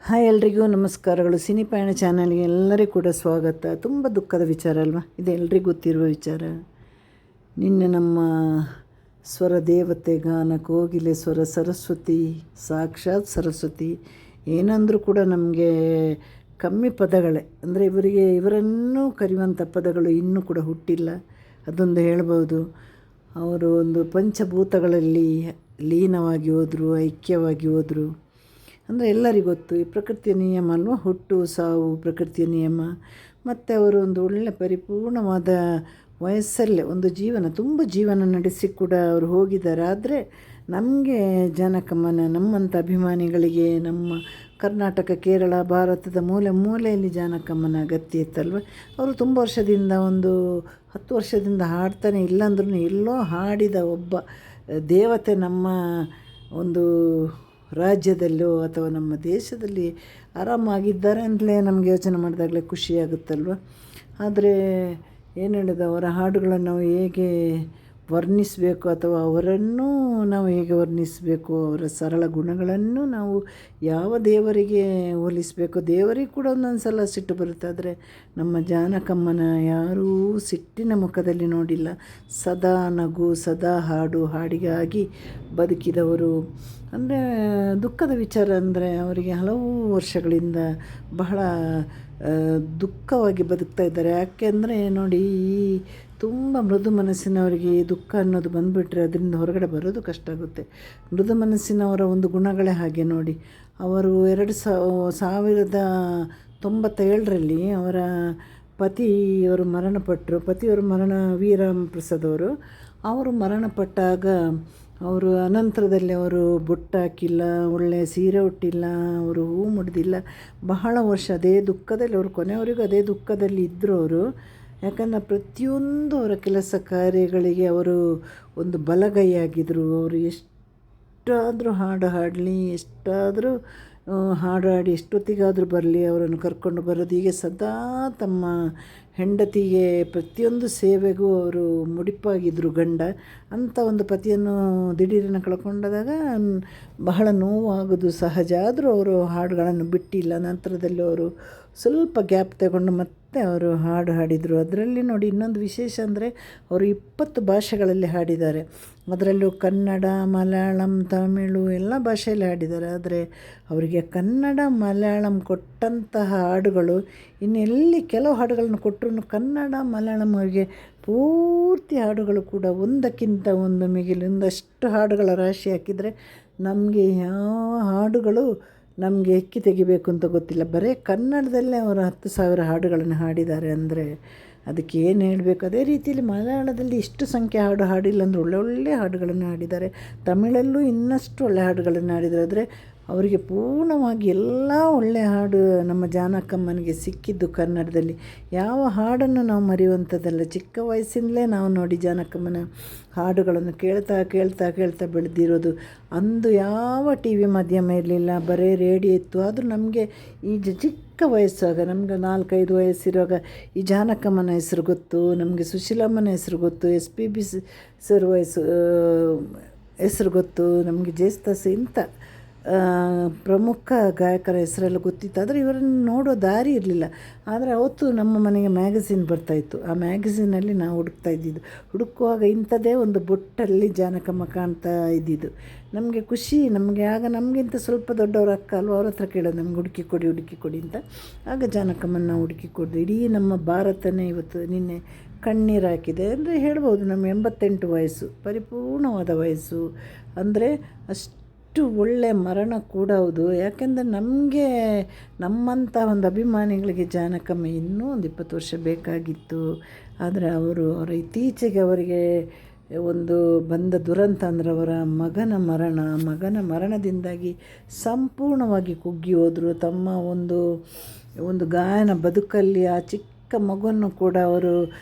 Hi ಎಲ್ರಿಗೂ ನಮಸ್ಕಾರಗಳು. Cine ಪಯಣ ಚಾನಲ್ಗೆ ಎಲ್ಲರಿಗೂ ಕೂಡ ಸ್ವಾಗತ. ತುಂಬ ದುಃಖದ ವಿಚಾರ ಅಲ್ವಾ, ಇದು ಎಲ್ರಿಗೂ ಗೊತ್ತಿರುವ ವಿಚಾರ. ನಿನ್ನೆ ನಮ್ಮ ಸ್ವರ ದೇವತೆ, ಗಾನ ಕೋಗಿಲೆ, ಸ್ವರ ಸರಸ್ವತಿ, ಸಾಕ್ಷಾತ್ ಸರಸ್ವತಿ, ಏನಂದರೂ ಕೂಡ ನಮಗೆ ಕಮ್ಮಿ ಪದಗಳೇ. ಅಂದರೆ ಇವರನ್ನು ಕರೆಯುವಂಥ ಪದಗಳು ಇನ್ನೂ ಕೂಡ ಹುಟ್ಟಿಲ್ಲ, ಅದೊಂದು ಹೇಳ್ಬೋದು. ಅವರು ಒಂದು ಪಂಚಭೂತಗಳಲ್ಲಿ ಲೀನವಾಗಿ ಹೋದರು, ಐಕ್ಯವಾಗಿ ಹೋದರು. ಅಂದರೆ ಎಲ್ಲರಿಗೂ ಗೊತ್ತು, ಈ ಪ್ರಕೃತಿಯ ನಿಯಮ ಅಲ್ವ, ಹುಟ್ಟು ಸಾವು ಪ್ರಕೃತಿಯ ನಿಯಮ. ಮತ್ತು ಅವರು ಒಂದು ಒಳ್ಳೆ ಪರಿಪೂರ್ಣವಾದ ವಯಸ್ಸಲ್ಲೇ ಒಂದು ತುಂಬ ಜೀವನ ನಡೆಸಿ ಕೂಡ ಅವರು ಹೋಗಿದ್ದಾರೆ. ಆದರೆ ನಮಗೆ ಜನಕಮನ, ನಮ್ಮಂಥ ಅಭಿಮಾನಿಗಳಿಗೆ, ನಮ್ಮ ಕರ್ನಾಟಕ, ಕೇರಳ, ಭಾರತದ ಮೂಲೆ ಮೂಲೆಯಲ್ಲಿ ಜಾನಕಮ್ಮನ ಅಗತ್ಯ ಇತ್ತಲ್ವ. ಅವರು ತುಂಬ ವರ್ಷದಿಂದ, ಒಂದು 10 ವರ್ಷದಿಂದ ಹಾಡ್ತಾನೆ, ಇಲ್ಲಾಂದ್ರೂ ಎಲ್ಲೋ ಹಾಡಿದ ಒಬ್ಬ ದೇವತೆ ನಮ್ಮ ಒಂದು ರಾಜ್ಯದಲ್ಲೋ ಅಥವಾ ನಮ್ಮ ದೇಶದಲ್ಲಿ ಆರಾಮಾಗಿದ್ದಾರೆ ಅಂತಲೇ ನಮಗೆ ಯೋಚನೆ ಮಾಡಿದಾಗಲೇ ಖುಷಿಯಾಗುತ್ತಲ್ವ. ಆದರೆ ಏನು ಹೇಳಿದ, ಅವರ ಹಾಡುಗಳನ್ನು ನಾವು ಹೇಗೆ ವರ್ಣಿಸಬೇಕು ಅಥವಾ ಅವರನ್ನು ನಾವು ಹೇಗೆ ವರ್ಣಿಸಬೇಕು, ಅವರ ಸರಳ ಗುಣಗಳನ್ನು ನಾವು ಯಾವ ದೇವರಿಗೆ ಹೋಲಿಸಬೇಕು. ದೇವರಿಗೆ ಕೂಡ ಒಂದೊಂದು ಸಲ ಸಿಟ್ಟು ಬರುತ್ತೆ. ಆದರೆ ನಮ್ಮ ಜಾನಕಮ್ಮನ ಯಾರೂ ಸಿಟ್ಟಿನ ಮುಖದಲ್ಲಿ ನೋಡಿಲ್ಲ. ಸದಾ ನಗು, ಸದಾ ಹಾಡು, ಹಾಡಿಗಾಗಿ ಬದುಕಿದವರು. ಅಂದರೆ ದುಃಖದ ವಿಚಾರ ಅಂದರೆ ಅವರಿಗೆ ಹಲವು ವರ್ಷಗಳಿಂದ ಬಹಳ ದುಃಖವಾಗಿ ಬದುಕ್ತಾ ಇದ್ದಾರೆ. ಯಾಕೆ ಅಂದರೆ ನೋಡಿ, ಈ ತುಂಬ ಮೃದು ಮನಸ್ಸಿನವರಿಗೆ ಈ ದುಃಖ ಅನ್ನೋದು ಬಂದುಬಿಟ್ರೆ ಅದರಿಂದ ಹೊರಗಡೆ ಬರೋದು ಕಷ್ಟ ಆಗುತ್ತೆ. ಮೃದು ಮನಸ್ಸಿನವರ ಒಂದು ಗುಣಗಳೇ ಹಾಗೆ ನೋಡಿ. ಅವರು 1997ರಲ್ಲಿ ಅವರ ಪತಿಯವರು ಮರಣಪಟ್ಟರು. ಪತಿಯವರು ವೀರಾಮ್ ಪ್ರಸಾದ್ ಅವರು ಮರಣಪಟ್ಟಾಗ ಅವರು ಅನಂತರದಲ್ಲಿ ಅವರು ಬೊಟ್ಟಾಕಿಲ್ಲ, ಒಳ್ಳೆಯ ಸೀರೆ ಉಟ್ಟಿಲ್ಲ, ಅವರು ಹೂ ಮುಡ್ದಿಲ್ಲ. ಬಹಳ ವರ್ಷ ಅದೇ ದುಃಖದಲ್ಲಿ, ಅವರು ಕೊನೆಯವರೆಗೂ ಅದೇ ದುಃಖದಲ್ಲಿ ಇದ್ದರು ಅವರು. ಯಾಕಂದರೆ ಪ್ರತಿಯೊಂದು ಅವರ ಕೆಲಸ ಕಾರ್ಯಗಳಿಗೆ ಅವರು ಒಂದು ಬಲಗೈಯಾಗಿದ್ದರು. ಅವರು ಎಷ್ಟಾದರೂ ಹಾಡು ಹಾಡಲಿ, ಎಷ್ಟಾದರೂ ಹಾಡಾಡಿ ಎಷ್ಟೊತ್ತಿಗಾದರೂ ಬರಲಿ, ಅವರನ್ನು ಕರ್ಕೊಂಡು ಬರೋದು. ಹೀಗೆ ಸದಾ ತಮ್ಮ ಹೆಂಡತಿಗೆ ಪ್ರತಿಯೊಂದು ಸೇವೆಗೂ ಅವರು ಮುಡಿಪಾಗಿದ್ದರು ಗಂಡ. ಅಂಥ ಒಂದು ಪತಿಯನ್ನು ದಿಢೀರನ್ನು ಕಳ್ಕೊಂಡಾಗ ಬಹಳ ನೋವಾಗೋದು ಸಹಜ. ಆದರೂ ಅವರು ಹಾಡುಗಳನ್ನು ಬಿಟ್ಟಿಲ್ಲ. ನಂತರದಲ್ಲಿ ಅವರು ಸ್ವಲ್ಪ ಗ್ಯಾಪ್ ತಗೊಂಡು ಮತ್ತೆ ಅವರು ಹಾಡು ಹಾಡಿದರು. ಅದರಲ್ಲಿ ನೋಡಿ, ಇನ್ನೊಂದು ವಿಶೇಷ ಅಂದರೆ ಅವರು 20 ಭಾಷೆಗಳಲ್ಲಿ ಹಾಡಿದ್ದಾರೆ. ಅದರಲ್ಲೂ ಕನ್ನಡ, ಮಲಯಾಳಂ, ತಮಿಳು ಎಲ್ಲ ಭಾಷೆಯಲ್ಲಿ ಹಾಡಿದ್ದಾರೆ. ಆದರೆ ಅವರಿಗೆ ಕನ್ನಡ, ಮಲಯಾಳಂ ಕೊಟ್ಟಂತಹ ಹಾಡುಗಳು ಇನ್ನೆಲ್ಲಿ ಕೆಲವು ಹಾಡುಗಳನ್ನು ಕೊಟ್ಟರು, ಕನ್ನಡ, ಮಲಯಾಳಂ ಅವರಿಗೆ ಪೂರ್ತಿ ಹಾಡುಗಳು ಕೂಡ ಒಂದಕ್ಕಿಂತ ಒಂದು ಮಿಗಿಲು. ಒಂದಷ್ಟು ಹಾಡುಗಳ ರಾಶಿ ಹಾಕಿದರೆ ನಮಗೆ ಯಾವ ಹಾಡುಗಳು ನಮಗೆ ಎಕ್ಕಿ ತೆಗಿಬೇಕು ಅಂತ ಗೊತ್ತಿಲ್ಲ. ಬರೀ ಕನ್ನಡದಲ್ಲೇ ಅವರು 10,000 ಹಾಡುಗಳನ್ನು ಹಾಡಿದ್ದಾರೆ. ಅಂದರೆ ಅದಕ್ಕೆ ಏನು ಹೇಳಬೇಕು. ಅದೇ ರೀತಿಯಲ್ಲಿ ಮಲಯಾಳದಲ್ಲಿ ಇಷ್ಟು ಸಂಖ್ಯೆ ಹಾಡಿಲ್ಲ ಅಂದರೆ ಒಳ್ಳೊಳ್ಳೆ ಹಾಡುಗಳನ್ನು ಹಾಡಿದ್ದಾರೆ. ತಮಿಳಲ್ಲೂ ಇನ್ನಷ್ಟು ಒಳ್ಳೆ ಹಾಡುಗಳನ್ನು ಹಾಡಿದ್ದಾರೆ. ಆದರೆ ಅವರಿಗೆ ಪೂರ್ಣವಾಗಿ ಎಲ್ಲ ಒಳ್ಳೆಯ ಹಾಡು ನಮ್ಮ ಜಾನಕಮ್ಮನಿಗೆ ಸಿಕ್ಕಿದ್ದು ಕನ್ನಡದಲ್ಲಿ. ಯಾವ ಹಾಡನ್ನು ನಾವು ಮರೆಯುವಂಥದ್ದಲ್ಲ. ಚಿಕ್ಕ ವಯಸ್ಸಿನಲ್ಲೇ ನಾವು ನೋಡಿ ಜಾನಕಮ್ಮನ ಹಾಡುಗಳನ್ನು ಕೇಳ್ತಾ ಕೇಳ್ತಾ ಕೇಳ್ತಾ ಬೆಳೆದಿರೋದು. ಅಂದು ಯಾವ ಟಿ ವಿ ಮಾಧ್ಯಮ ಇರಲಿಲ್ಲ, ಬರೀ ರೇಡಿಯೋ ಇತ್ತು. ಆದರೂ ನಮಗೆ ಈ ಚಿಕ್ಕ ವಯಸ್ಸಾಗ, ನಮಗೆ 4-5 ವಯಸ್ಸಿರುವಾಗ ಈ ಜಾನಕಮ್ಮನ ಹೆಸರು ಗೊತ್ತು, ನಮಗೆ ಸುಶೀಲಮ್ಮನ ಹೆಸರು ಗೊತ್ತು, SPB ಸರ್ ಹೆಸರು ಗೊತ್ತು, ನಮಗೆ ಜೇಸ್ದಾಸ್, ಇಂಥ ಪ್ರಮುಖ ಗಾಯಕರ ಹೆಸರೆಲ್ಲ ಗೊತ್ತಿತ್ತು. ಆದರೆ ಇವರನ್ನು ನೋಡೋ ದಾರಿ ಇರಲಿಲ್ಲ. ಆದರೆ ಅವತ್ತು ನಮ್ಮ ಮನೆಗೆ ಮ್ಯಾಗಝಿನ್ ಬರ್ತಾಯಿತ್ತು. ಆ ಮ್ಯಾಗಝಿನಲ್ಲಿ ನಾವು ಹುಡುಕುವಾಗ ಇಂಥದ್ದೇ ಒಂದು ಬೊಟ್ಟಲ್ಲಿ ಜಾನಕಮ್ಮ ಕಾಣ್ತಾ ಇದ್ದಿದ್ದು. ನಮಗೆ ಖುಷಿ. ನಮಗಿಂತ ಸ್ವಲ್ಪ ದೊಡ್ಡವ್ರ ಅಕ್ಕ ಅಲ್ವ, ಅವ್ರ ಹತ್ರ ಕೇಳೋದು, ನಮ್ಗೆ ಹುಡುಕಿ ಕೊಡಿ ಅಂತ. ಆಗ ಜಾನಕಮ್ಮನ ನಾವು ಹುಡುಕಿ ಕೊಡ್ದು. ಇಡೀ ನಮ್ಮ ಭಾರತನೇ ಇವತ್ತು ನಿನ್ನೆ ಕಣ್ಣೀರು ಹಾಕಿದೆ ಅಂದರೆ ಹೇಳ್ಬೋದು. ನಮ್ಮ 88 ವಯಸ್ಸು, ಪರಿಪೂರ್ಣವಾದ ವಯಸ್ಸು. ಅಂದರೆ ಅಷ್ಟು ಒಳ್ಳೆಯ ಮರಣ ಕೂಡ ಹೌದು. ಯಾಕೆಂದರೆ ನಮಗೆ ನಮ್ಮಂಥ ಒಂದು ಅಭಿಮಾನಿಗಳಿಗೆ ಜಾನಕಮ್ಮ ಇನ್ನೂ ಒಂದು 20 ವರ್ಷ ಬೇಕಾಗಿತ್ತು. ಆದರೆ ಅವರ ಇತ್ತೀಚೆಗೆ ಅವರಿಗೆ ಒಂದು ಬಂದ ದುರಂತ ಅಂದರೆ ಅವರ ಮಗನ ಮರಣದಿಂದಾಗಿ ಸಂಪೂರ್ಣವಾಗಿ ಕುಗ್ಗಿ ಹೋದರು. ತಮ್ಮ ಒಂದು ಗಾಯನ ಬದುಕಲ್ಲಿ ಆ ಚಿಕ್ಕ ಮಗುವನ್ನು ಕೂಡ ಅವರು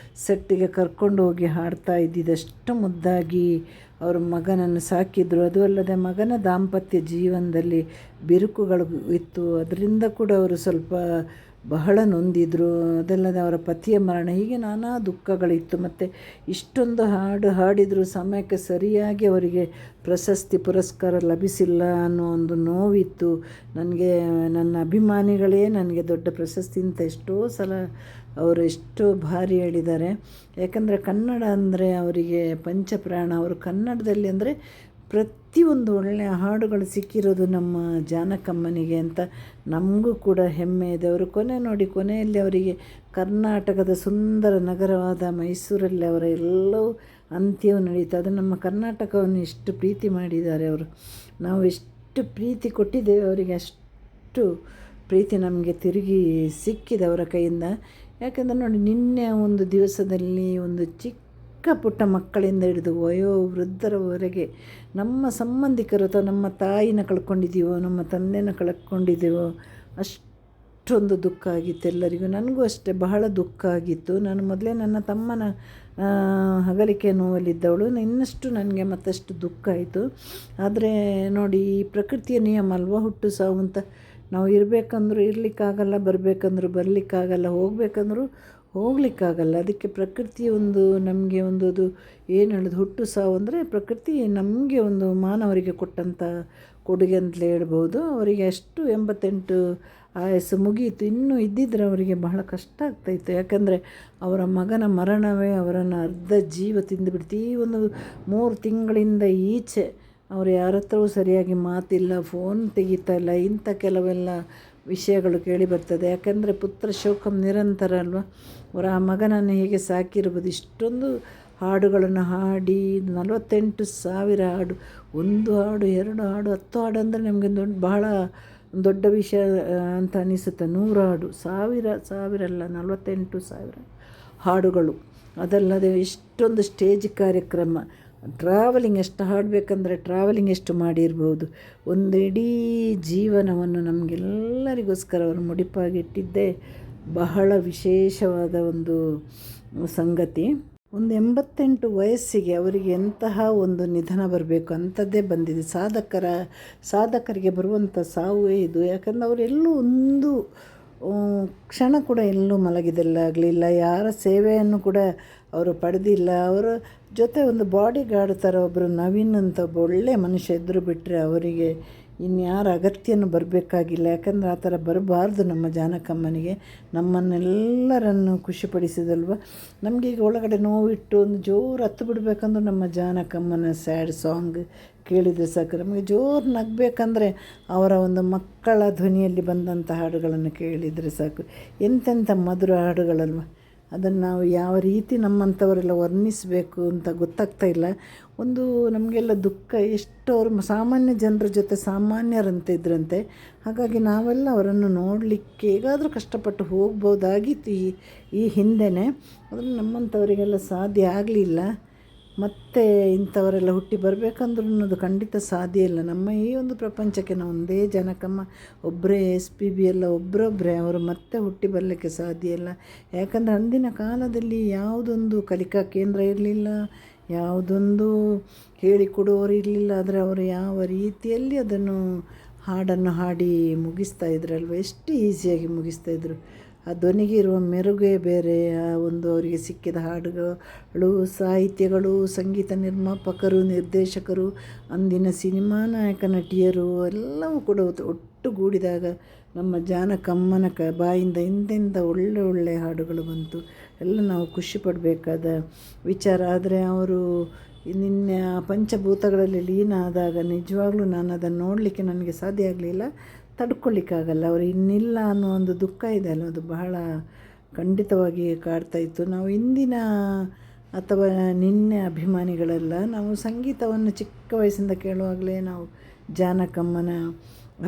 ಸೆಟ್ಟಿಗೆ ಕರ್ಕೊಂಡು ಹೋಗಿ ಹಾಡ್ತಾ ಇದ್ದಿದ್ದಷ್ಟು ಮುದ್ದಾಗಿ ಅವರು ಮಗನನ್ನು ಸಾಕಿದ್ರು. ಅದು ಅಲ್ಲದೆ ಮಗನ ದಾಂಪತ್ಯ ಜೀವನದಲ್ಲಿ ಬಿರುಕುಗಳು ಇತ್ತು. ಅದರಿಂದ ಕೂಡ ಅವರು ಸ್ವಲ್ಪ ಬಹಳ ನೊಂದಿದ್ರು. ಅದಲ್ಲದೆ ಅವರ ಪತಿಯ ಮರಣ, ಹೀಗೆ ನಾನಾ ದುಃಖಗಳಿತ್ತು. ಮತ್ತು ಇಷ್ಟೊಂದು ಹಾಡು ಹಾಡಿದರೂ ಸಮಯಕ್ಕೆ ಸರಿಯಾಗಿ ಅವರಿಗೆ ಪ್ರಶಸ್ತಿ ಪುರಸ್ಕಾರ ಲಭಿಸಿಲ್ಲ ಅನ್ನೋ ಒಂದು ನೋವಿತ್ತು ನನಗೆ. ನನ್ನ ಅಭಿಮಾನಿಗಳೇ ನನಗೆ ದೊಡ್ಡ ಪ್ರಶಸ್ತಿ ಅಂತ ಎಷ್ಟೋ ಸಲ ಅವರು ಎಷ್ಟೋ ಬಾರಿ ಹೇಳಿದ್ದಾರೆ. ಯಾಕಂದರೆ ಕನ್ನಡ ಅಂದರೆ ಅವರಿಗೆ ಪಂಚಪ್ರಾಣ. ಅವರು ಕನ್ನಡದಲ್ಲಿ ಅಂದರೆ ಪ್ರತಿಯೊಂದು ಒಳ್ಳೆಯ ಹಾಡುಗಳು ಸಿಕ್ಕಿರೋದು ನಮ್ಮ ಜಾನಕಮ್ಮನಿಗೆ ಅಂತ ನಮಗೂ ಕೂಡ ಹೆಮ್ಮೆ ಇದೆ. ಅವರು ಕೊನೆಯಲ್ಲಿ ಅವರಿಗೆ ಕರ್ನಾಟಕದ ಸುಂದರ ನಗರವಾದ ಮೈಸೂರಲ್ಲಿ ಅವರ ಎಲ್ಲವೂ ಅಂತ್ಯವು ನಡೀತು. ಅದು ನಮ್ಮ ಕರ್ನಾಟಕವನ್ನು ಎಷ್ಟು ಪ್ರೀತಿ ಮಾಡಿದ್ದಾರೆ ಅವರು. ನಾವು ಎಷ್ಟು ಪ್ರೀತಿ ಕೊಟ್ಟಿದ್ದೇವೆ ಅವರಿಗೆ, ಅಷ್ಟು ಪ್ರೀತಿ ನಮಗೆ ತಿರುಗಿ ಸಿಕ್ಕಿದೆ ಅವರ ಕೈಯಿಂದ. ಯಾಕೆಂದರೆ ನೋಡಿ, ನಿನ್ನೆ ಒಂದು ದಿವಸದಲ್ಲಿ ಒಂದು ಚಿಕ್ಕ ಪುಟ್ಟ ಮಕ್ಕಳಿಂದ ಹಿಡಿದು ವಯೋವೃದ್ಧರವರೆಗೆ ನಮ್ಮ ಸಂಬಂಧಿಕರು ಅಥವಾ ನಮ್ಮ ತಾಯಿನ ಕಳ್ಕೊಂಡಿದ್ದೀವೋ, ನಮ್ಮ ತಂದೆನ ಕಳ್ಕೊಂಡಿದ್ದೀವೋ, ಅಷ್ಟೊಂದು ದುಃಖ ಆಗಿತ್ತು ಎಲ್ಲರಿಗೂ. ನನಗೂ ಅಷ್ಟೇ ಬಹಳ ದುಃಖ ಆಗಿತ್ತು. ನಾನು ಮೊದಲೇ ನನ್ನ ತಮ್ಮನ ಅಗಲಿಕೆ ನೋವಲ್ಲಿದ್ದವಳು. ಇನ್ನಷ್ಟು ನನಗೆ ಮತ್ತಷ್ಟು ದುಃಖ ಆಯಿತು. ಆದರೆ ನೋಡಿ, ಈ ಪ್ರಕೃತಿಯ ನಿಯಮ ಅಲ್ವಾ, ಹುಟ್ಟು ಸಾವು ಅಂತ. ನಾವು ಇರಬೇಕಂದ್ರೂ ಇರಲಿಕ್ಕಾಗಲ್ಲ, ಬರಬೇಕಂದ್ರೂ ಬರಲಿಕ್ಕಾಗಲ್ಲ, ಹೋಗಬೇಕಂದ್ರೂ ಹೋಗ್ಲಿಕ್ಕಾಗಲ್ಲ. ಅದಕ್ಕೆ ಪ್ರಕೃತಿ ಒಂದು ನಮಗೆ ಒಂದು ಅದು ಏನು ಹೇಳೋದು, ಹುಟ್ಟು ಸಾವು ಅಂದರೆ ಪ್ರಕೃತಿ ನಮಗೆ ಒಂದು ಮಾನವರಿಗೆ ಕೊಟ್ಟಂಥ ಕೊಡುಗೆ ಅಂತಲೇ ಹೇಳ್ಬೋದು. ಅವರಿಗೆ ಅಷ್ಟು 88 ಆಯಸ್ಸು ಮುಗಿಯಿತು. ಇನ್ನೂ ಇದ್ದಿದ್ರೆ ಅವರಿಗೆ ಬಹಳ ಕಷ್ಟ ಆಗ್ತಾಯಿತ್ತು. ಯಾಕಂದರೆ ಅವರ ಮಗನ ಮರಣವೇ ಅವರನ್ನು ಅರ್ಧ ಜೀವ ತಿಂದುಬಿಡ್ತು. ಈ ಒಂದು 3 ತಿಂಗಳಿಂದ ಈಚೆ ಅವರು ಯಾರ ಹತ್ರವೂ ಸರಿಯಾಗಿ ಮಾತಿಲ್ಲ, ಫೋನ್ ತೆಗಿತಾ ಇಲ್ಲ. ಇಂಥ ಕೆಲವೆಲ್ಲ ವಿಷಯಗಳು ಕೇಳಿ ಬರ್ತದೆ. ಯಾಕಂದರೆ ಪುತ್ರ ಶೋಕಂ ನಿರಂತರ ಅಲ್ವ. ಅವರ ಆ ಮಗನನ್ನು ಹೇಗೆ ಸಾಕಿರ್ಬೋದು. ಇಷ್ಟೊಂದು ಹಾಡುಗಳನ್ನು ಹಾಡಿ 48,000 ಹಾಡು, 1 ಹಾಡು 2 ಹಾಡು 10 ಹಾಡು ಅಂದರೆ ನಮಗೆ ಬಹಳ ದೊಡ್ಡ ವಿಷಯ ಅಂತ ಅನಿಸುತ್ತೆ. 100 ಹಾಡು, ಸಾವಿರ ಅಲ್ಲ, 48,000 ಹಾಡುಗಳು. ಅದಲ್ಲದೆ ಇಷ್ಟೊಂದು ಸ್ಟೇಜ್ ಕಾರ್ಯಕ್ರಮ, ಟ್ರಾವೆಲಿಂಗ್ ಎಷ್ಟು ಹಾಡಬೇಕಂದ್ರೆ ಟ್ರಾವೆಲಿಂಗ್ ಎಷ್ಟು ಮಾಡಿರ್ಬೋದು. ಒಂದು ಇಡೀ ಜೀವನವನ್ನು ನಮಗೆಲ್ಲರಿಗೋಸ್ಕರ ಅವರು ಮುಡಿಪಾಗಿಟ್ಟಿದ್ದೇ ಬಹಳ ವಿಶೇಷವಾದ ಒಂದು ಸಂಗತಿ. ಒಂದು 88 ವಯಸ್ಸಿಗೆ ಅವರಿಗೆ ಎಂತಹ ಒಂದು ನಿಧನ ಬರಬೇಕು ಅಂಥದ್ದೇ ಬಂದಿದೆ. ಸಾಧಕರಿಗೆ ಬರುವಂಥ ಸಾವೇ ಇದು. ಯಾಕಂದರೆ ಅವರೆಲ್ಲೂ ಒಂದು ಕ್ಷಣ ಕೂಡ ಎಲ್ಲೂ ಮಲಗಿದಲ್ಲಾಗಲಿಲ್ಲ, ಯಾರ ಸೇವೆಯನ್ನು ಕೂಡ ಅವರು ಪಡೆದಿಲ್ಲ. ಅವರ ಜೊತೆ ಒಂದು ಬಾಡಿ ಗಾರ್ಡ್ ಥರ ಒಬ್ಬರು ನವೀನ್ ಅಂತ ಒಬ್ಬ ಒಳ್ಳೆಯ ಮನುಷ್ಯ ಇದ್ದರು ಬಿಟ್ಟರೆ ಅವರಿಗೆ ಇನ್ಯಾರ ಅಗತ್ಯನೂ ಬರಬೇಕಾಗಿಲ್ಲ. ಯಾಕಂದರೆ ಆ ಥರ ಬರಬಾರ್ದು ನಮ್ಮ ಜಾನಕಮ್ಮನಿಗೆ. ನಮ್ಮನ್ನೆಲ್ಲರನ್ನು ಖುಷಿಪಡಿಸಿದಲ್ವ. ನಮಗೀಗ ಒಳಗಡೆ ನೋವಿಟ್ಟು ಒಂದು ಜೋರು ಹತ್ತು ಬಿಡಬೇಕಂದ್ರೂ ನಮ್ಮ ಜಾನಕಮ್ಮನ ಸ್ಯಾಡ್ ಸಾಂಗ್ ಕೇಳಿದರೆ ಸಾಕು. ನಮಗೆ ಜೋರು ನಗಬೇಕಂದ್ರೆ ಅವರ ಒಂದು ಮಕ್ಕಳ ಧ್ವನಿಯಲ್ಲಿ ಬಂದಂಥ ಹಾಡುಗಳನ್ನು ಕೇಳಿದರೆ ಸಾಕು. ಎಂತೆಂಥ ಮಧುರ ಹಾಡುಗಳಲ್ವ. ಅದನ್ನು ನಾವು ಯಾವ ರೀತಿ ನಮ್ಮಂಥವರೆಲ್ಲ ವರ್ಣಿಸಬೇಕು ಅಂತ ಗೊತ್ತಾಗ್ತಾ ಇಲ್ಲ. ಒಂದು ನಮಗೆಲ್ಲ ದುಃಖ, ಎಷ್ಟು ಅವರು ಸಾಮಾನ್ಯ ಜನರ ಜೊತೆ ಸಾಮಾನ್ಯರಂತೆ ಇದ್ರಂತೆ. ಹಾಗಾಗಿ ನಾವೆಲ್ಲ ಅವರನ್ನು ನೋಡಲಿಕ್ಕೆ ಹೇಗಾದರೂ ಕಷ್ಟಪಟ್ಟು ಹೋಗ್ಬೋದಾಗಿತ್ತು ಈ ಹಿಂದೆಯೇ. ಆದರೆ ನಮ್ಮಂಥವರಿಗೆಲ್ಲ ಸಾಧ್ಯ ಆಗಲಿಲ್ಲ. ಮತ್ತು ಇಂಥವರೆಲ್ಲ ಹುಟ್ಟಿ ಬರಬೇಕಂದ್ರೂ ಅದು ಖಂಡಿತ ಸಾಧ್ಯ ಇಲ್ಲ. ನಮ್ಮ ಈ ಒಂದು ಪ್ರಪಂಚಕ್ಕೆ ನಾವು ಒಂದೇ ಜಾನಕಮ್ಮ ಒಬ್ಬರೇ, SPB ಎಲ್ಲ ಒಬ್ಬರೊಬ್ಬರೇ. ಅವರು ಮತ್ತೆ ಹುಟ್ಟಿ ಬರಲಿಕ್ಕೆ ಸಾಧ್ಯ ಇಲ್ಲ. ಯಾಕಂದರೆ ಅಂದಿನ ಕಾಲದಲ್ಲಿ ಯಾವುದೊಂದು ಕಲಿಕಾ ಕೇಂದ್ರ ಇರಲಿಲ್ಲ, ಯಾವುದೊಂದು ಹೇಳಿಕೊಡುವವರು ಇರಲಿಲ್ಲ. ಆದರೆ ಅವರು ಯಾವ ರೀತಿಯಲ್ಲಿ ಅದನ್ನು ಹಾಡನ್ನು ಹಾಡಿ ಮುಗಿಸ್ತಾ ಇದ್ರಲ್ವ, ಎಷ್ಟು ಈಸಿಯಾಗಿ ಮುಗಿಸ್ತಾಯಿದ್ರು. ಆ ಧ್ವನಿಗೆ ಇರುವ ಮೆರುಗೇ ಬೇರೆ. ಆ ಒಂದು ಅವರಿಗೆ ಸಿಕ್ಕಿದ ಹಾಡುಗಳು, ಸಾಹಿತ್ಯಗಳು, ಸಂಗೀತ ನಿರ್ಮಾಪಕರು, ನಿರ್ದೇಶಕರು, ಅಂದಿನ ಸಿನಿಮಾ ನಾಯಕ ನಟಿಯರು ಎಲ್ಲವೂ ಕೂಡ ಒಟ್ಟುಗೂಡಿದಾಗ ನಮ್ಮ ಜಾನಕಮ್ಮನ ಬಾಯಿಂದ ಇಂತೆಂಥ ಒಳ್ಳೆ ಹಾಡುಗಳು ಬಂತು. ಎಲ್ಲ ನಾವು ಖುಷಿ ಪಡಬೇಕಾದ ವಿಚಾರ. ಆದರೆ ಅವರು ನಿನ್ನೆ ಪಂಚಭೂತಗಳಲ್ಲಿ ಲೀನ ಆದಾಗ ನಿಜವಾಗ್ಲೂ ನಾನು ಅದನ್ನು ನೋಡಲಿಕ್ಕೆ ನನಗೆ ಸಾಧ್ಯ ಆಗಲಿಲ್ಲ, ತಡ್ಕೊಳ್ಳಿಕ್ಕಾಗಲ್ಲ. ಅವರು ಇನ್ನಿಲ್ಲ ಅನ್ನೋ ಒಂದು ದುಃಖ ಇದೆ ಅಲ್ಲ, ಅದು ಬಹಳ ಖಂಡಿತವಾಗಿ ಕಾಡ್ತಾಯಿತ್ತು. ನಾವು ಇಂದಿನ ಅಥವಾ ನಿನ್ನೆ ಅಭಿಮಾನಿಗಳೆಲ್ಲ ನಾವು ಸಂಗೀತವನ್ನು ಚಿಕ್ಕ ವಯಸ್ಸಿಂದ ಕೇಳುವಾಗಲೇ ನಾವು ಜಾನಕಮ್ಮನ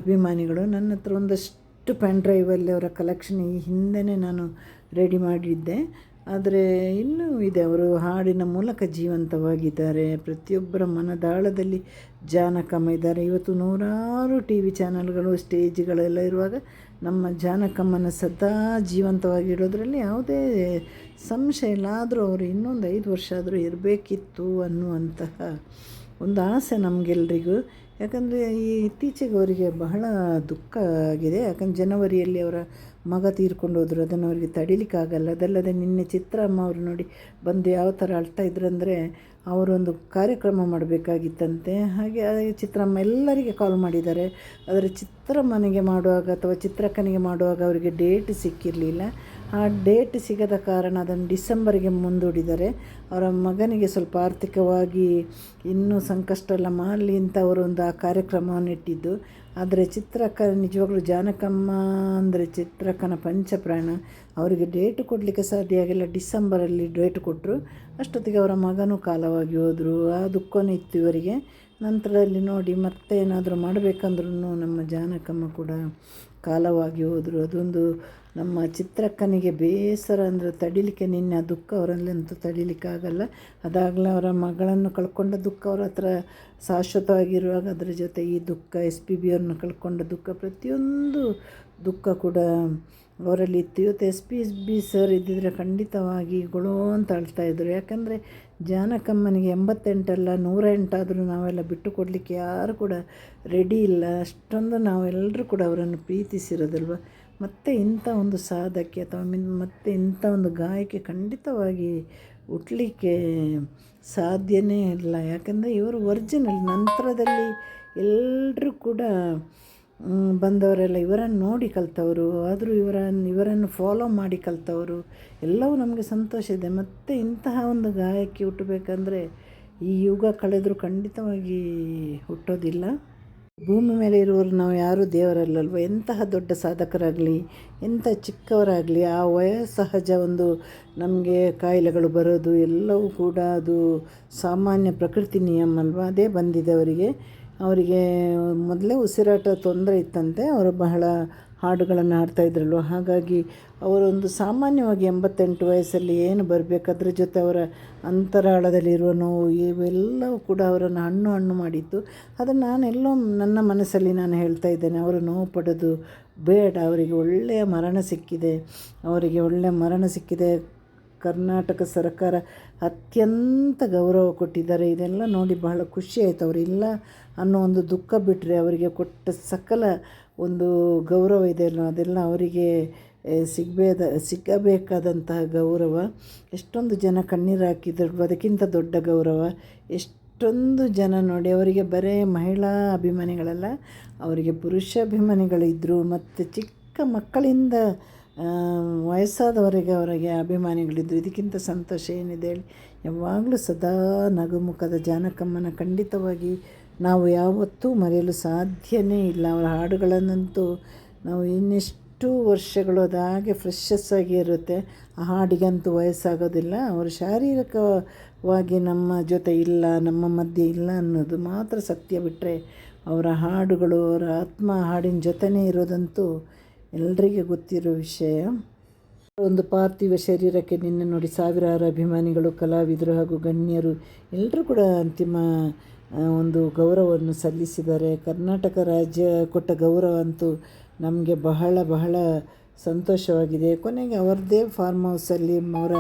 ಅಭಿಮಾನಿಗಳು. ನನ್ನ ಹತ್ರ ಒಂದಷ್ಟು ಪೆನ್ ಡ್ರೈವಲ್ಲಿ ಅವರ ಕಲೆಕ್ಷನ್ ಈ ಹಿಂದೆಯೇ ನಾನು ರೆಡಿ ಮಾಡಿದ್ದೆ. ಆದರೆ ಇನ್ನೂ ಇದೆ. ಅವರು ಹಾಡಿನ ಮೂಲಕ ಜೀವಂತವಾಗಿದ್ದಾರೆ. ಪ್ರತಿಯೊಬ್ಬರ ಮನದಾಳದಲ್ಲಿ ಜಾನಕಮ್ಮ ಇದ್ದಾರೆ. ಇವತ್ತು 100 TV ಚಾನಲ್ಗಳು, ಸ್ಟೇಜ್ಗಳೆಲ್ಲ ಇರುವಾಗ ನಮ್ಮ ಜಾನಕಮ್ಮನ ಸದಾ ಜೀವಂತವಾಗಿಡೋದ್ರಲ್ಲಿ ಯಾವುದೇ ಸಂಶಯ ಇಲ್ಲ. ಆದರೂ ಅವರು ಇನ್ನೊಂದು 5 ವರ್ಷ ಆದರೂ ಇರಬೇಕಿತ್ತು ಅನ್ನುವಂತಹ ಒಂದು ಆಸೆ ನಮಗೆಲ್ರಿಗೂ. ಯಾಕಂದರೆ ಇತ್ತೀಚೆಗೆ ಅವರಿಗೆ ಬಹಳ ದುಃಖ ಆಗಿದೆ. ಯಾಕಂದ್ರೆ ಜನವರಿಯಲ್ಲಿ ಅವರ ಮಗ ತೀರ್ಕೊಂಡು ಹೋದರು. ಅದನ್ನು ಅವರಿಗೆ ತಡಿಲಿಕ್ಕಾಗಲ್ಲ. ಅದಲ್ಲದೆ ನಿನ್ನೆ ಚಿತ್ರಮ್ಮ ಅವರು ನೋಡಿ ಬಂದು ಯಾವ ಥರ ಅಳ್ತಾ ಇದ್ರಂದರೆ, ಅವರೊಂದು ಕಾರ್ಯಕ್ರಮ ಮಾಡಬೇಕಾಗಿತ್ತಂತೆ. ಹಾಗೆ ಚಿತ್ರಮ್ಮ ಎಲ್ಲರಿಗೆ ಕಾಲ್ ಮಾಡಿದ್ದಾರೆ. ಆದರೆ ಚಿತ್ರಮ್ಮನಿಗೆ ಮಾಡುವಾಗ ಅಥವಾ ಚಿತ್ರಕ್ಕನಿಗೆ ಮಾಡುವಾಗ ಅವರಿಗೆ ಡೇಟ್ ಸಿಕ್ಕಿರಲಿಲ್ಲ. ಆ ಡೇಟ್ ಸಿಗದ ಕಾರಣ ಅದನ್ನು ಡಿಸೆಂಬರ್ಗೆ ಮುಂದೂಡಿದ್ದಾರೆ. ಅವರ ಮಗನಿಗೆ ಸ್ವಲ್ಪ ಆರ್ಥಿಕವಾಗಿ ಇನ್ನೂ ಸಂಕಷ್ಟ ಎಲ್ಲ ಮಾಡಲಿ ಅಂತ ಅವರೊಂದು ಆ ಕಾರ್ಯಕ್ರಮವನ್ನು ಇಟ್ಟಿದ್ದು. ಆದರೆ ಚಿತ್ರಕ್ಕ ನಿಜವಾಗ್ಲೂ ಜಾನಕಮ್ಮ ಅಂದರೆ ಚಿತ್ರಕ್ಕನ ಪಂಚಪ್ರಾಣ. ಅವರಿಗೆ ಡೇಟ್ ಕೊಡಲಿಕ್ಕೆ ಸಾಧ್ಯ ಆಗಿಲ್ಲ. ಡಿಸೆಂಬರಲ್ಲಿ ಡೇಟ್ ಕೊಟ್ಟರು. ಅಷ್ಟೊತ್ತಿಗೆ ಅವರ ಮಗನೂ ಕಾಲವಾಗಿ ಹೋದರು. ಆ ದುಃಖವೂ ಇತ್ತು ಇವರಿಗೆ. ನಂತರದಲ್ಲಿ ನೋಡಿ ಮತ್ತೆ ಏನಾದರೂ ಮಾಡಬೇಕಂದ್ರೂ ನಮ್ಮ ಜಾನಕಮ್ಮ ಕೂಡ ಕಾಲವಾಗಿ ಹೋದರು. ಅದೊಂದು ನಮ್ಮ ಚಿತ್ರಕ್ಕನಿಗೆ ಬೇಸರ ಅಂದರೆ ತಡಿಲಿಕ್ಕೆ, ನಿನ್ನೆ ಆ ದುಃಖ ಅವರಲ್ಲಂತೂ ತಡಿಲಿಕ್ಕಾಗಲ್ಲ. ಅದಾಗಲೇ ಅವರ ಮಗಳನ್ನು ಕಳ್ಕೊಂಡ ದುಃಖ ಅವ್ರ ಹತ್ರ ಶಾಶ್ವತವಾಗಿರುವಾಗ ಅದರ ಜೊತೆ ಈ ದುಃಖ, SPB ಅವ್ರನ್ನ ಕಳ್ಕೊಂಡ ದುಃಖ, ಪ್ರತಿಯೊಂದು ದುಃಖ ಕೂಡ ಅವರಲ್ಲಿ ಇತ್ತು. ಇವತ್ತು SPB ಸರ್ ಇದ್ದಿದ್ರೆ ಖಂಡಿತವಾಗಿ ಗೊಳೋ ಅಂತ ಅಳ್ತಾಯಿದ್ರು. ಯಾಕಂದರೆ ಜಾನಕಮ್ಮನಿಗೆ 88 ಅಲ್ಲ 108 ಆದರೂ ನಾವೆಲ್ಲ ಬಿಟ್ಟು ಕೊಡಲಿಕ್ಕೆ ಯಾರು ಕೂಡ ರೆಡಿ ಇಲ್ಲ. ಅಷ್ಟೊಂದು ನಾವೆಲ್ಲರೂ ಕೂಡ ಅವರನ್ನು ಪ್ರೀತಿಸಿರೋದಲ್ವ. ಮತ್ತು ಇಂಥ ಒಂದು ಸಾಧಕ್ಕೆ ಅಥವಾ ಮತ್ತು ಇಂಥ ಒಂದು ಗಾಯಕ್ಕೆ ಖಂಡಿತವಾಗಿ ಹುಟ್ಟಲಿಕ್ಕೆ ಸಾಧ್ಯನೇ ಇಲ್ಲ. ಯಾಕಂದರೆ ಇವರು ಒರಿಜಿನಲ್. ನಂತರದಲ್ಲಿ ಎಲ್ಲರೂ ಕೂಡ ಬಂದವರೆಲ್ಲ ಇವರನ್ನು ನೋಡಿ ಕಲಿತವರು, ಆದರೂ ಇವರನ್ನು ಫಾಲೋ ಮಾಡಿ ಕಲಿತವರು. ಎಲ್ಲವೂ ನಮಗೆ ಸಂತೋಷ ಇದೆ. ಮತ್ತು ಇಂತಹ ಒಂದು ಗಾಯಕ್ಕೆ ಹುಟ್ಟಬೇಕಂದ್ರೆ ಈ ಯುಗ ಕಳೆದರೂ ಖಂಡಿತವಾಗಿ ಹುಟ್ಟೋದಿಲ್ಲ. ಭೂಮಿ ಮೇಲೆ ಇರುವವರು ನಾವು ಯಾರೂ ದೇವರಲ್ಲಲ್ವ. ಎಂತಹ ದೊಡ್ಡ ಸಾಧಕರಾಗಲಿ, ಎಂಥ ಚಿಕ್ಕವರಾಗಲಿ, ಆ ವಯೋಸಹಜ ಒಂದು ನಮಗೆ ಕಾಯಿಲೆಗಳು ಬರೋದು ಎಲ್ಲವೂ ಕೂಡ ಅದು ಸಾಮಾನ್ಯ ಪ್ರಕೃತಿ ನಿಯಮ ಅಲ್ವ. ಅದೇ ಬಂದಿದೆ ಅವರಿಗೆ ಮೊದಲೇ ಉಸಿರಾಟ ತೊಂದರೆ ಇತ್ತಂತೆ. ಅವರು ಬಹಳ ಹಾಡುಗಳನ್ನು ಹಾಡ್ತಾಯಿದ್ರಲ್ವ. ಹಾಗಾಗಿ ಅವರೊಂದು ಸಾಮಾನ್ಯವಾಗಿ 88 ವಯಸ್ಸಲ್ಲಿ ಏನು ಬರಬೇಕು, ಅದ್ರ ಜೊತೆ ಅವರ ಅಂತರಾಳದಲ್ಲಿರುವ ನೋವು ಇವೆಲ್ಲವೂ ಕೂಡ ಅವರನ್ನು ಹಣ್ಣು ಮಾಡಿತ್ತು. ಅದನ್ನು ನಾನೆಲ್ಲೋ ನನ್ನ ಮನಸ್ಸಲ್ಲಿ ನಾನು ಹೇಳ್ತಾ ಇದ್ದೇನೆ, ಅವರು ನೋವು ಪಡೋದು ಬೇಡ. ಅವರಿಗೆ ಒಳ್ಳೆಯ ಮರಣ ಸಿಕ್ಕಿದೆ. ಕರ್ನಾಟಕ ಸರ್ಕಾರ ಅತ್ಯಂತ ಗೌರವ ಕೊಟ್ಟಿದ್ದಾರೆ. ಇದೆಲ್ಲ ನೋಡಿ ಬಹಳ ಖುಷಿ ಆಯಿತು. ಅವರಿಲ್ಲ ಅನ್ನೋ ಒಂದು ದುಃಖ ಬಿಟ್ಟರೆ ಅವರಿಗೆ ಕೊಟ್ಟ ಸಕಲ ಒಂದು ಗೌರವ ಇದೆಯಲ್ಲ, ಅದೆಲ್ಲ ಅವರಿಗೆ ಸಿಗಬೇಕಾದಂತಹ ಗೌರವ. ಎಷ್ಟೊಂದು ಜನ ಕಣ್ಣೀರು ಹಾಕಿದ್ರು, ಅದಕ್ಕಿಂತ ದೊಡ್ಡ ಗೌರವ. ಎಷ್ಟೊಂದು ಜನ ನೋಡಿ, ಅವರಿಗೆ ಬರೀ ಮಹಿಳಾ ಅಭಿಮಾನಿಗಳಲ್ಲ, ಅವರಿಗೆ ಪುರುಷ ಅಭಿಮಾನಿಗಳಿದ್ದರು. ಮತ್ತು ಚಿಕ್ಕ ಮಕ್ಕಳಿಂದ ವಯಸ್ಸಾದವರೆಗೆ ಅವರಿಗೆ ಅಭಿಮಾನಿಗಳಿದ್ದರು. ಇದಕ್ಕಿಂತ ಸಂತೋಷ ಏನಿದೆ ಹೇಳಿ. ಯಾವಾಗಲೂ ಸದಾ ನಗುಮುಖದ ಜಾನಕಮ್ಮನ ಖಂಡಿತವಾಗಿ ನಾವು ಯಾವತ್ತೂ ಮರೆಯಲು ಸಾಧ್ಯವೇ ಇಲ್ಲ. ಅವರ ಹಾಡುಗಳನ್ನಂತೂ ನಾವು ಇನ್ನೆಷ್ಟು ವರ್ಷಗಳು ಅದು ಹಾಗೆ ಫ್ರೆಶಸ್ ಆಗಿ ಇರುತ್ತೆ. ಆ ಹಾಡಿಗಂತೂ ವಯಸ್ಸಾಗೋದಿಲ್ಲ. ಅವರು ಶಾರೀರಿಕವಾಗಿ ನಮ್ಮ ಜೊತೆ ಇಲ್ಲ, ನಮ್ಮ ಮಧ್ಯೆ ಇಲ್ಲ ಅನ್ನೋದು ಮಾತ್ರ ಸತ್ಯ. ಬಿಟ್ಟರೆ ಅವರ ಹಾಡುಗಳು, ಅವರ ಆತ್ಮ ಹಾಡಿನ ಜೊತೆನೇ ಇರೋದಂತೂ ಎಲ್ರಿಗೆ ಗೊತ್ತಿರೋ ವಿಷಯ. ಒಂದು ಪಾರ್ಥಿವ ಶರೀರಕ್ಕೆ ನಿನ್ನೆ ನೋಡಿ ಸಾವಿರಾರು ಅಭಿಮಾನಿಗಳು, ಕಲಾವಿದರು ಹಾಗೂ ಗಣ್ಯರು ಎಲ್ಲರೂ ಕೂಡ ಅಂತಿಮ ಒಂದು ಗೌರವವನ್ನು ಸಲ್ಲಿಸಿದ್ದಾರೆ. ಕರ್ನಾಟಕ ರಾಜ್ಯ ಕೊಟ್ಟ ಗೌರವ ಅಂತೂ ನಮಗೆ ಬಹಳ ಬಹಳ ಸಂತೋಷವಾಗಿದೆ. ಕೊನೆಗೆ ಅವರದೇ ಫಾರ್ಮ್ ಹೌಸಲ್ಲಿ ಅವರ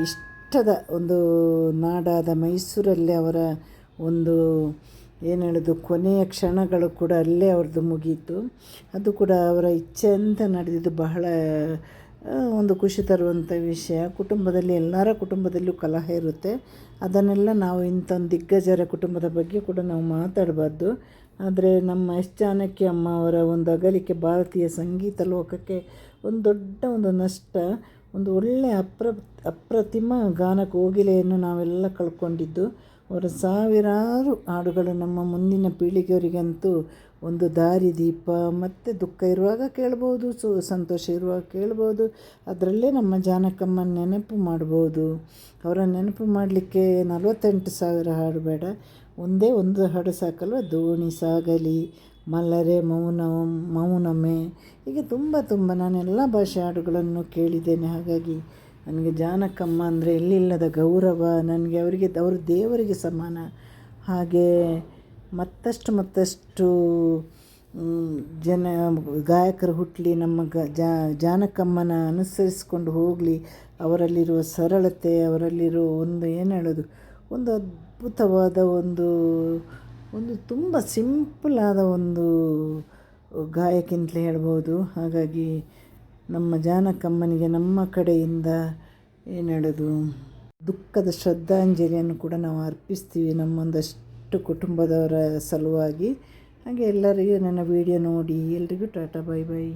ಇಷ್ಟದ ಒಂದು ನಾಡಾದ ಮೈಸೂರಲ್ಲಿ ಅವರ ಒಂದು ಏನು ಹೇಳೋದು ಕೊನೆಯ ಕ್ಷಣಗಳು ಕೂಡ ಅಲ್ಲೇ ಅವ್ರದ್ದು ಮುಗೀತು. ಅದು ಕೂಡ ಅವರ ಇಚ್ಛೆ ಅಂತ ನಡೆದಿದ್ದು ಬಹಳ ಒಂದು ಖುಷಿ ತರುವಂಥ ವಿಷಯ. ಕುಟುಂಬದಲ್ಲಿ ಎಲ್ಲರ ಕುಟುಂಬದಲ್ಲೂ ಕಲಹ ಇರುತ್ತೆ. ಅದನ್ನೆಲ್ಲ ನಾವು ಇಂಥ ಒಂದು ದಿಗ್ಗಜರ ಕುಟುಂಬದ ಬಗ್ಗೆ ಕೂಡ ನಾವು ಮಾತಾಡಬಾರ್ದು. ಆದರೆ ನಮ್ಮ ಎಸ್ ಜಾನಕಿ ಅಮ್ಮ ಅವರ ಒಂದು ಅಗಲಿಕೆ ಭಾರತೀಯ ಸಂಗೀತ ಲೋಕಕ್ಕೆ ಒಂದು ದೊಡ್ಡ ಒಂದು ನಷ್ಟ. ಒಂದು ಒಳ್ಳೆಯ ಅಪ್ರತಿಮ ಗಾನ ಕೋಗಿಲೆಯನ್ನು ನಾವೆಲ್ಲ ಕಳ್ಕೊಂಡಿದ್ದು. ಅವರ ಸಾವಿರಾರು ಹಾಡುಗಳು ನಮ್ಮ ಮುಂದಿನ ಪೀಳಿಗೆಯವರಿಗಂತೂ ಒಂದು ದಾರಿದೀಪ. ಮತ್ತು ದುಃಖ ಇರುವಾಗ ಕೇಳ್ಬೋದು, ಸಂತೋಷ ಇರುವಾಗ ಕೇಳ್ಬೋದು. ಅದರಲ್ಲೇ ನಮ್ಮ ಜಾನಕಮ್ಮನ ನೆನಪು ಮಾಡ್ಬೋದು. ಅವರ ನೆನಪು ಮಾಡಲಿಕ್ಕೆ 48,000 ಹಾಡು ಬೇಡ, ಒಂದೇ ಒಂದು ಹಾಡು ಸಾಕಲ್ವ. ದೋಣಿ ಸಾಗಲಿ, ಮಲರೆ ಮೌನಮೆ, ಹೀಗೆ ತುಂಬ ನಾನೆಲ್ಲ ಭಾಷೆ ಹಾಡುಗಳನ್ನು ಕೇಳಿದ್ದೇನೆ. ಹಾಗಾಗಿ ನನಗೆ ಜಾನಕಮ್ಮ ಅಂದರೆ ಎಲ್ಲಿಲ್ಲದ ಗೌರವ. ನನಗೆ ಅವರು ದೇವರಿಗೆ ಸಮಾನ. ಹಾಗೆ ಮತ್ತಷ್ಟು ಗಾಯಕರು ಹುಟ್ಟಲಿ, ನಮ್ಮ ಜಾನಕಮ್ಮನ ಅನುಸರಿಸಿಕೊಂಡು ಹೋಗಲಿ. ಅವರಲ್ಲಿರುವ ಸರಳತೆ, ಅವರಲ್ಲಿರುವ ಒಂದು ಏನು ಹೇಳೋದು ಒಂದು ಅದ್ಭುತವಾದ ಒಂದು ತುಂಬ ಸಿಂಪಲ್ಲಾದ ಒಂದು ಗಾಯಕಿ ಅಂತಲೇ ಹೇಳ್ಬೋದು. ಹಾಗಾಗಿ ನಮ್ಮ ಜಾನಕಮ್ಮನಿಗೆ ನಮ್ಮ ಕಡೆಯಿಂದ ಏನು ಹೇಳೋದು, ದುಃಖದ ಶ್ರದ್ಧಾಂಜಲಿಯನ್ನು ಕೂಡ ನಾವು ಅರ್ಪಿಸ್ತೀವಿ ನಮ್ಮೊಂದಷ್ಟು ಕುಟುಂಬದವರ ಸಲುವಾಗಿ. ಹಾಗೆ ಎಲ್ಲರಿಗೂ ನನ್ನ ವಿಡಿಯೋ ನೋಡಿ ಎಲ್ರಿಗೂ ಟಾಟಾ, ಬೈ ಬೈ.